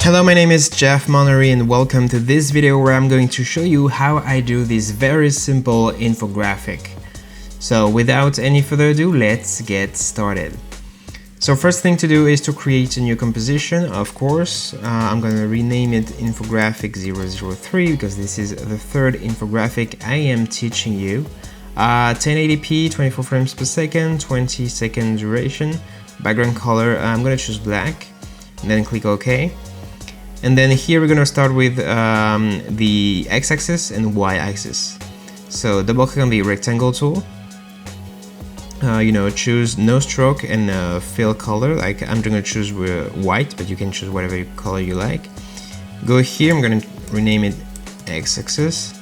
Hello, my name is Jeff Monnery and welcome to this video where I'm going to show you how I do this very simple infographic. So without any further ado, let's get started. So first thing to do is to create a new composition, of course. I'm going to rename it Infographic 003 because this is the third infographic I am teaching you. 1080p, 24 frames per second, 20-second duration. Background color, I'm going to choose black and then click OK. And then here we're going to start with the x-axis and y-axis. So double click on the rectangle tool. Choose no stroke and fill color. Like I'm going to choose white, but you can choose whatever color you like. Go here, I'm going to rename it x-axis.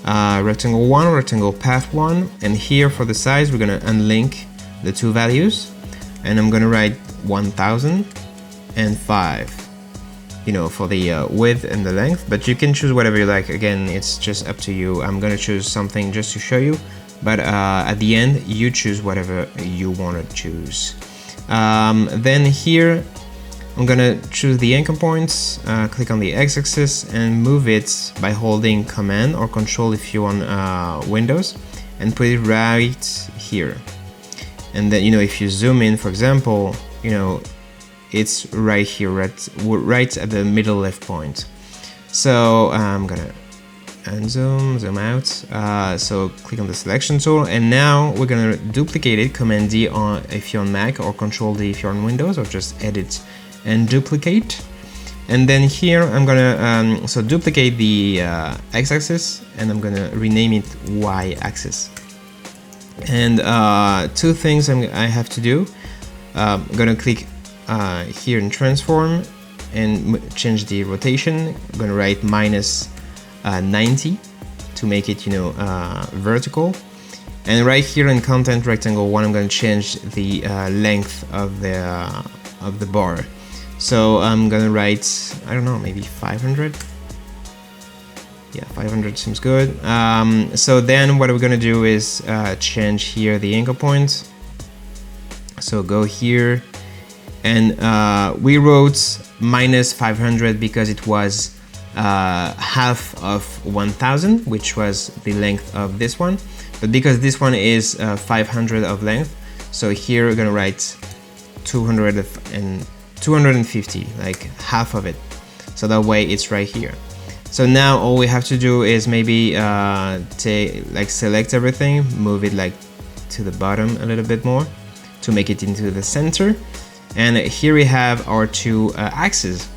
Rectangle 1, rectangle path 1, and here for the size we're going to unlink the two values, and I'm going to write 1005, for the width and the length, but you can choose whatever you like. Again, it's just up to you. I'm going to choose something just to show you, but at the end you choose whatever you want to choose. Then here I'm gonna choose the anchor points, click on the x-axis and move it by holding Command or Control if you're on Windows, and put it right here. And then if you zoom in, for example, it's right here, right at the middle left point. So I'm gonna unzoom, zoom out. So click on the selection tool, and now we're gonna duplicate it. Command D if you're on Mac, or Control D if you're on Windows, or just edit and duplicate. And then here I'm gonna duplicate the x-axis, and I'm gonna rename it y-axis. And two things I have to do. I'm gonna click here in transform and change the rotation. I'm gonna write -90 to make it vertical. And right here in content rectangle 1, I'm gonna change the length of the bar. So I'm gonna write, I don't know, maybe 500. Yeah, 500 seems good. So then what we're gonna do is change here the anchor point. So go here, and we wrote -500 because it was half of 1000, which was the length of this one. But because this one is 500 of length, so here we're gonna write 250, like half of it, so that way it's right here. So now all we have to do is maybe select everything, move it like to the bottom a little bit more to make it into the center, and here we have our two axes.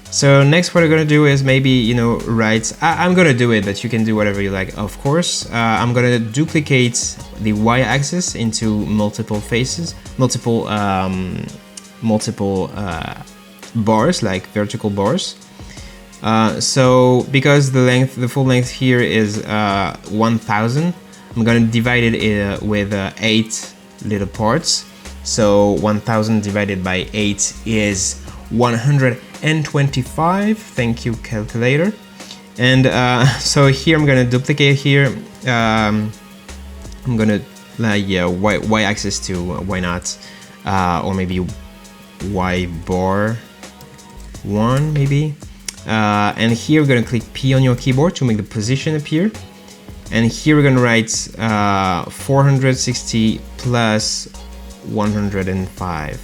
So next what we're gonna do is maybe write, I'm gonna do it, but you can do whatever you like, of course. I'm gonna duplicate the y-axis into multiple faces, multiple bars, like vertical bars. So because the full length here is 1000, I'm gonna divide it with 8 little parts. So 1000 divided by 8 is 125. Thank you, calculator. And so here I'm gonna duplicate here. I'm gonna y-axis to why not, or maybe y bar 1 maybe. And here we're gonna click P on your keyboard to make the position appear. And here we're gonna write 460 plus 105.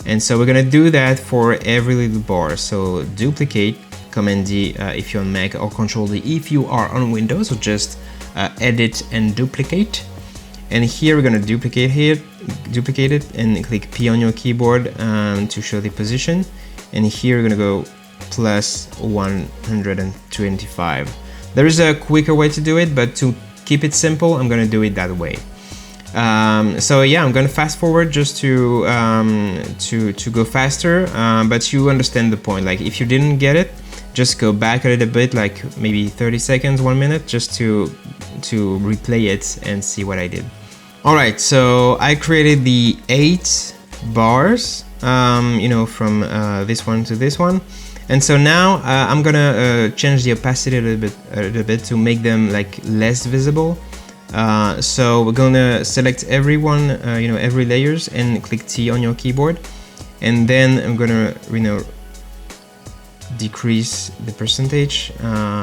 And so we're gonna do that for every little bar. So duplicate, Command D if you're on Mac, or Control D if you are on Windows, or just edit and duplicate. And here we're gonna duplicate it, and click P on your keyboard to show the position. And here we're gonna go plus 125. There is a quicker way to do it, but to keep it simple, I'm gonna do it that way. So yeah, I'm gonna fast forward just to go faster, but you understand the point. Like if you didn't get it, just go back a little bit, like maybe 30 seconds, 1 minute, just to replay it and see what I did. Alright, so I created the 8 bars, from this one to this one. And so now I'm gonna change the opacity a little bit to make them like less visible. So we're gonna select everyone, every layers, and click T on your keyboard, and then I'm gonna decrease the percentage,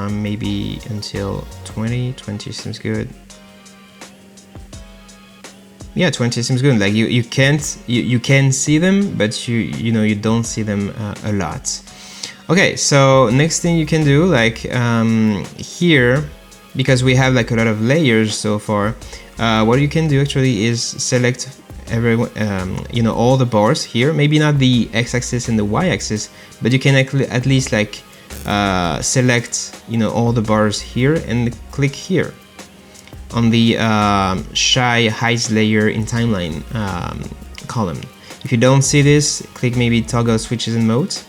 maybe until 20 seems good. Yeah, 20 seems good. Like you can see them, but you know, you don't see them a lot. Okay, so next thing you can do, like here, because we have like a lot of layers so far, what you can do actually is select you know, all the bars here. Maybe not the x-axis and the y-axis, but you can at least like select, you know, all the bars here and click here on the shy height layer in timeline column. If you don't see this, click maybe toggle switches and modes,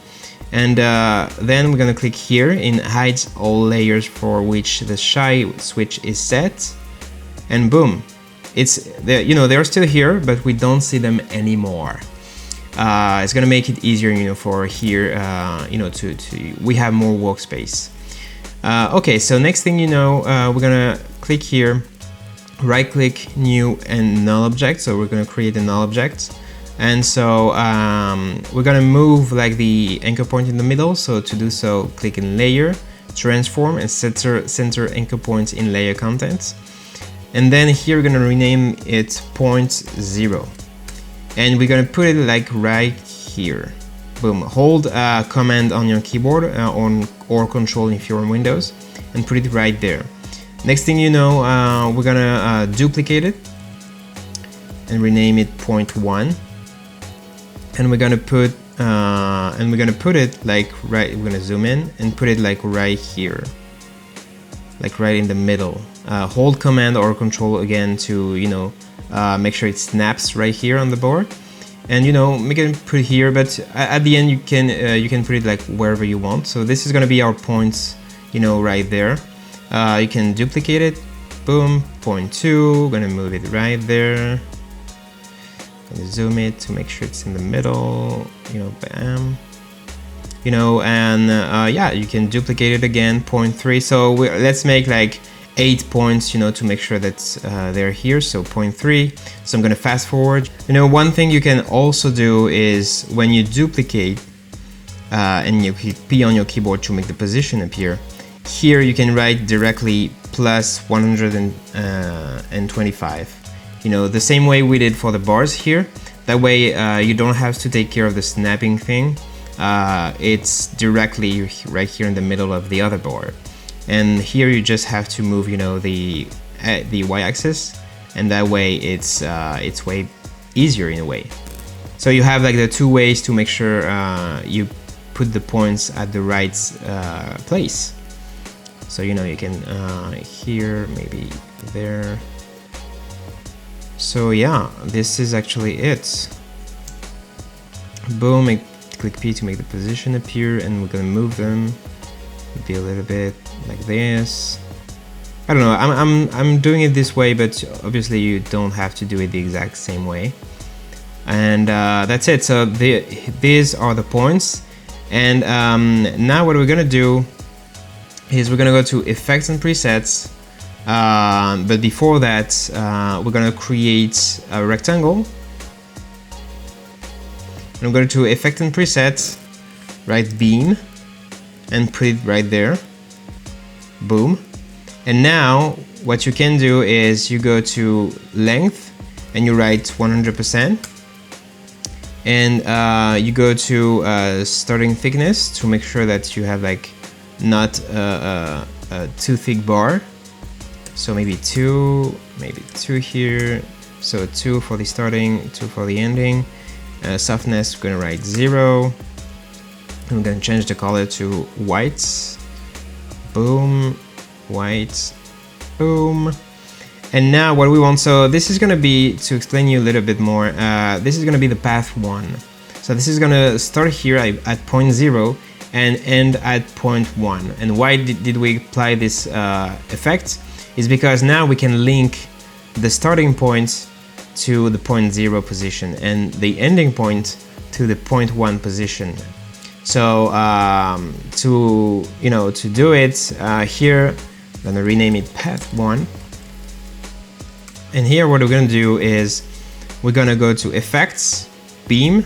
and then we're gonna click here in hide all layers for which the shy switch is set, and boom, it's there. You know, they're still here, but we don't see them anymore. It's gonna make it easier, you know, for here, you know, we have more workspace. Okay, so next thing you know, we're gonna click here, right click, new and null object. So we're gonna create a null object, and so we're gonna move like the anchor point in the middle. So to do so, click in layer, transform, and center anchor points in layer contents. And then here we're gonna rename it point 0, and we're gonna put it like right here. Boom. Hold command on your keyboard or control if you're on Windows, and put it right there. Next thing you know, we're gonna duplicate it and rename it point 1, and we're gonna put it like right. We're gonna zoom in and put it like right here, like right in the middle. Hold command or control again to, you know, make sure it snaps right here on the board, and, you know, make it put here, but at the end you can put it like wherever you want. So this is gonna be our points, you know, right there. You can duplicate it, boom, point 2, gonna move it right there, gonna zoom it to make sure it's in the middle, you know, bam, you know, and yeah, you can duplicate it again, point 3. So let's make like 8 points, you know, to make sure that they're here. So point 3. So I'm gonna fast forward. You know, one thing you can also do is when you duplicate and you hit P on your keyboard to make the position appear, here you can write directly plus 125. You know, the same way we did for the bars here. That way you don't have to take care of the snapping thing. It's directly right here in the middle of the other bar. And here you just have to move, you know, the y-axis, and that way it's way easier in a way. So you have like the two ways to make sure you put the points at the right place. So, you know, you can here, maybe there. So yeah, this is actually it. Boom, click P to make the position appear, and we're gonna move them maybe a little bit like this. I don't know, I'm doing it this way, but obviously you don't have to do it the exact same way. And that's it. So these are the points. And now what we're gonna do is we're gonna go to effects and presets, but before that we're gonna create a rectangle, and I'm going to effect and presets, write beam, and put it right there. Boom. And now what you can do is you go to length and you write 100%, and you go to starting thickness to make sure that you have like not a too thick bar. So maybe 2, maybe 2 here. So 2 for the starting, 2 for the ending. Softness, we're gonna write 0. I'm gonna change the color to white. Boom, white, boom. And now what we want, so this is gonna be, to explain you a little bit more, this is gonna be the path 1. So this is gonna start here at point 0 and end at point 1. And why did we apply this effect? Is because now we can link the starting point to the point 0 position and the ending point to the point 1 position. So to do it, here I'm gonna rename it path 1. And here what we're gonna do is we're gonna go to effects, beam,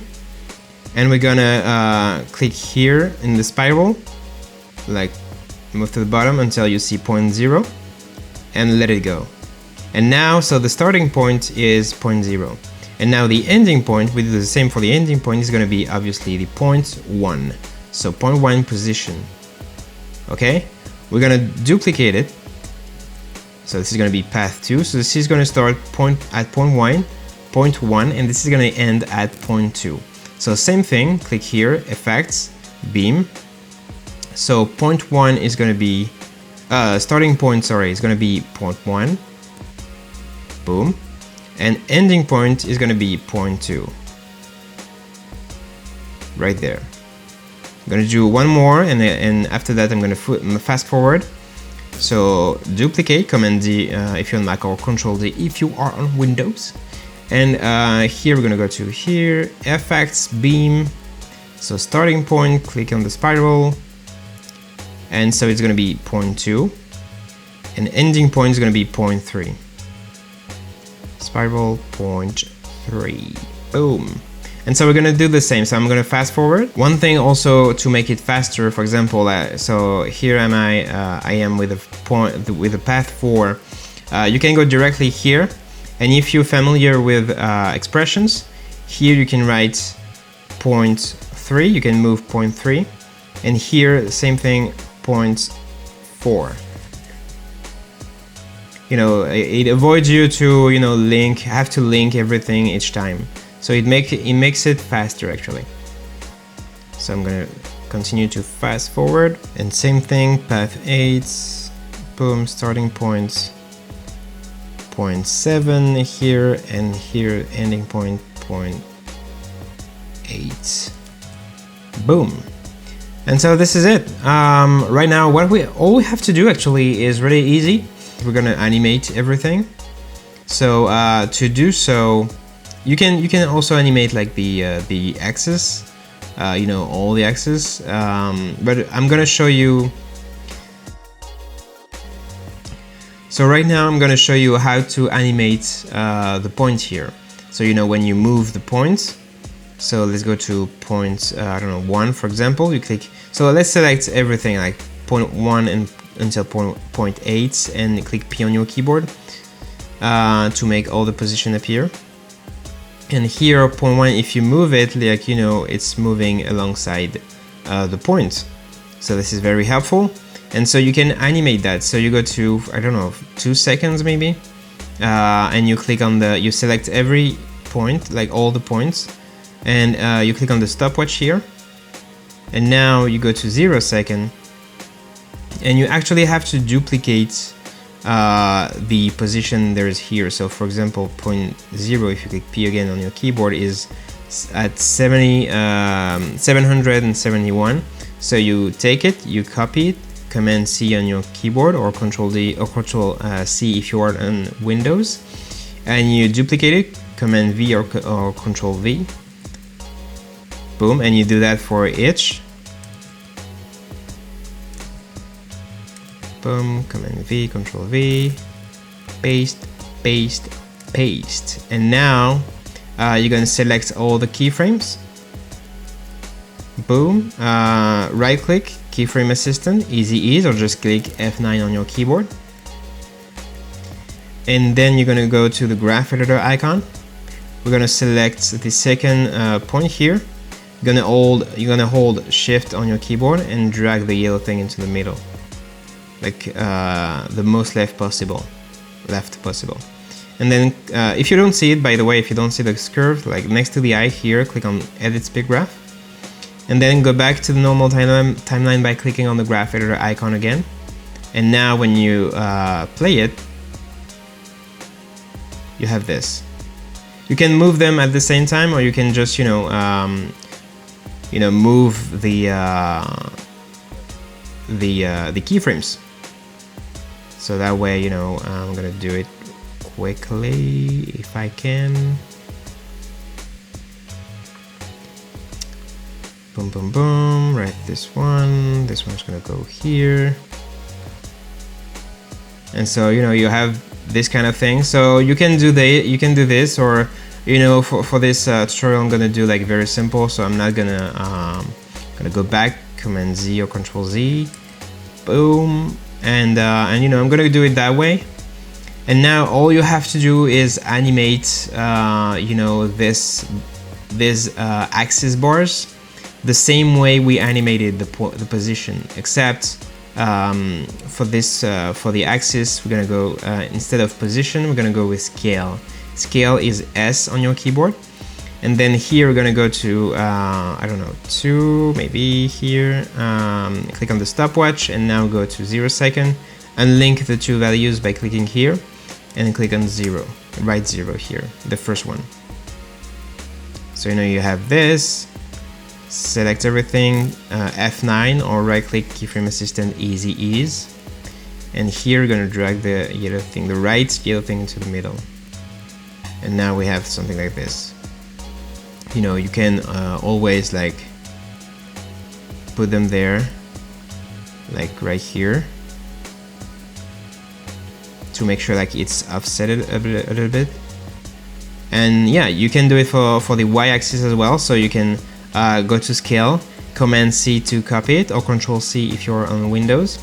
and we're gonna click here in the spiral, like move to the bottom until you see 0.0 and let it go. And now, so the starting point is 0.0, and now the ending point, we do the same for the ending point, is going to be obviously the 0.1. So 0.1 position. Okay, we're going to duplicate it. So this is going to be path 2. So this is going to start at 0.1, and this is going to end at 0.2. So same thing, click here, effects, beam. So 0.1 is going to be, starting point, sorry, is going to be 0.1. Boom. And ending point is going to be 0.2. Right there. I'm going to do one more, and after that I'm going to fast forward. So duplicate, Command D if you're on Mac, or Control D if you are on Windows. And here we're going to go to here, effects, beam. So starting point, click on the spiral. And so it's going to be 0.2. And ending point is going to be 0.3. Spiral 0.3. Boom. And so we're going to do the same. So I'm going to fast forward. One thing also to make it faster, for example, so here I am with a path 4. You can go directly here, and if you're familiar with expressions, here you can write 0.3. You can move 0.3, and here the same thing, 0.4. You know, it avoids you to, you know, have to link everything each time. So it makes it faster actually. So I'm gonna continue to fast forward, and same thing, path 8, boom, starting point 0.7 here, and here ending point 0.8. Boom. And so this is it. Right now, all we have to do actually is really easy. We're gonna animate everything. So to do so, you can also animate like the axis, you know, all the axes. But I'm gonna show you. So right now I'm gonna show you how to animate the point here. So you know, when you move the point. So let's go to point, I don't know, 1 for example. You click. So let's select everything like 0.1 and until 0.8, and click P on your keyboard to make all the position appear. And here 0.1, if you move it, like, you know, it's moving alongside the point. So this is very helpful, and so you can animate that. So you go to, I don't know, 2 seconds maybe, and you click on you select every point, like all the points, and you click on the stopwatch here, and now you go to 0 second. And you actually have to duplicate the position there is here. So for example, 0.0, if you click P again on your keyboard, is at 771. So you take it, you copy it, Command C on your keyboard, or Control D or Control C if you are on Windows, and you duplicate it, Command V or Control V. Boom, and you do that for each. Boom, Command V, Control V, paste, paste, paste. And now you're going to select all the keyframes. Boom, right click, keyframe assistant, easy ease, or just click F9 on your keyboard. And then you're going to go to the graph editor icon. We're going to select the second point here. You're going to hold Shift on your keyboard and drag the yellow thing into the middle. Like the most left possible. And then if you don't see it, by the way, if you don't see the curve, like next to the eye here, click on Edit Speed Graph, and then go back to the normal timeline by clicking on the graph editor icon again. And now when you play it, you have this. You can move them at the same time, or you can just move the keyframes. So that way, you know, I'm gonna do it quickly if I can. Boom, boom, boom. Right, this one's gonna go here. And so, you know, you have this kind of thing. So you can do this, or You know, for this tutorial, I'm gonna do like very simple, so I'm not gonna go back, Command Z or Control Z, boom, and you know, I'm gonna do it that way. And now all you have to do is animate, you know, these axis bars the same way we animated the position, except for the axis, we're gonna go instead of position, we're gonna go with scale. Scale is S on your keyboard, and then here we're gonna go to I don't know, 2, maybe here. Click on the stopwatch and now go to 0 second. Unlink the two values by clicking here, and click on 0. Write 0 here, the first one. So you know you have this. Select everything, F9 or right-click keyframe assistant, easy ease, and here we're gonna drag the yellow thing, the right yellow thing into the middle. And now we have something like this. You know, you can always like put them there, like right here, to make sure like it's offsetted a little bit. And yeah, you can do it for the y-axis as well. So you can go to scale, Command C to copy it, or Control C if you're on Windows,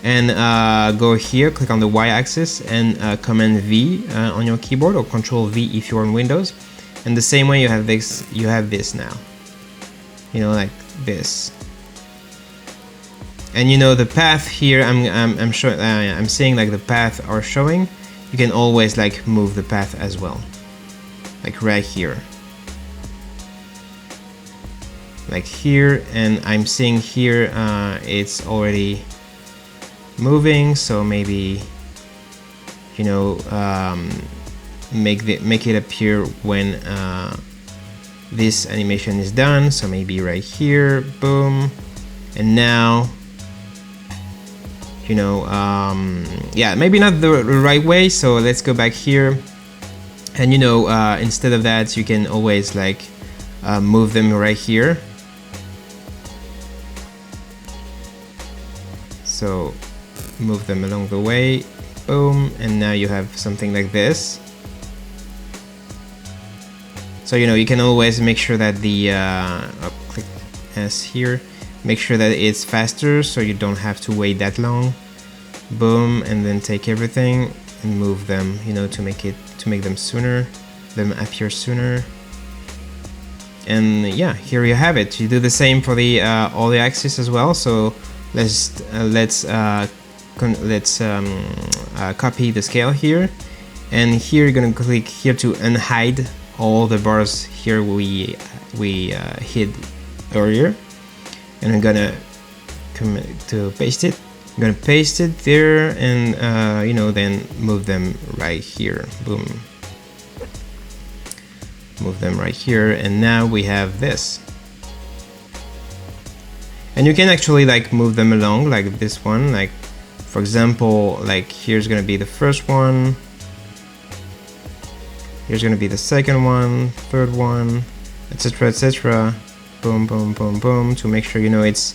and go here, click on the y-axis, and Command V on your keyboard, or Control V if you're on Windows. And the same way you have this now, you know, like this. And you know the path here, I'm saying like the path are showing. You can always like move the path as well, like right here, like here, and I'm seeing here it's already moving, so maybe, you know, make it appear when this animation is done. So maybe right here, boom, and now, you know, yeah, maybe not the right way. So let's go back here, and you know, instead of that, you can always like move them right here. So move them along the way, boom, and now you have something like this. So you know, you can always make sure that the click S here, make sure that it's faster, so you don't have to wait that long. Boom, and then take everything and move them, you know, to make them sooner, them appear sooner. And yeah, here you have it. You do the same for the all the axes as well. So let's copy the scale here, and here you're gonna click here to unhide all the bars here we hid earlier, and I'm gonna commit to paste it. I'm gonna paste it there, and you know, then move them right here. Boom, move them right here, and now we have this. And you can actually like move them along, like this one, like for example, like here's gonna be the first one, here's gonna be the second one, third one, etc, etc. Boom, boom, boom, boom, to make sure, you know, it's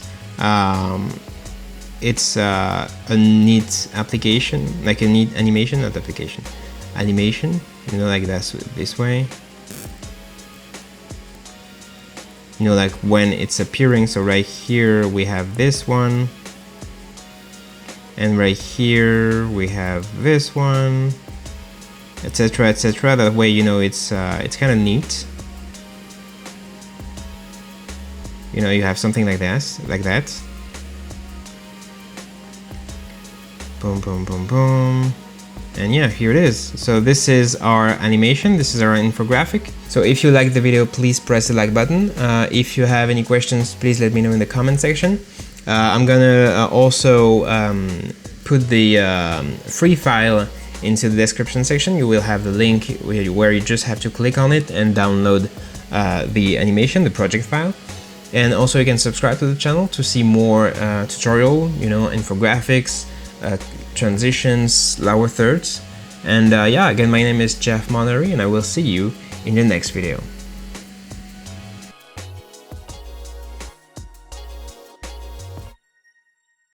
a neat application, like a neat animation, not application, animation, you know, like that's this way. You know, like when it's appearing. So right here we have this one, and right here we have this one, etc, etc. That way, you know, it's kind of neat. You know, you have something like this, like that. Boom, boom, boom, boom. And yeah, here it is. So this is our animation, this is our infographic. So if you like the video, please press the like button. If you have any questions, please let me know in the comment section. I'm gonna also put the free file into the description section. You will have the link where you just have to click on it and download the animation, the project file. And also you can subscribe to the channel to see more tutorial, you know, infographics, transitions, lower thirds. And yeah, again, my name is Jeff Monnery, and I will see you in the next video.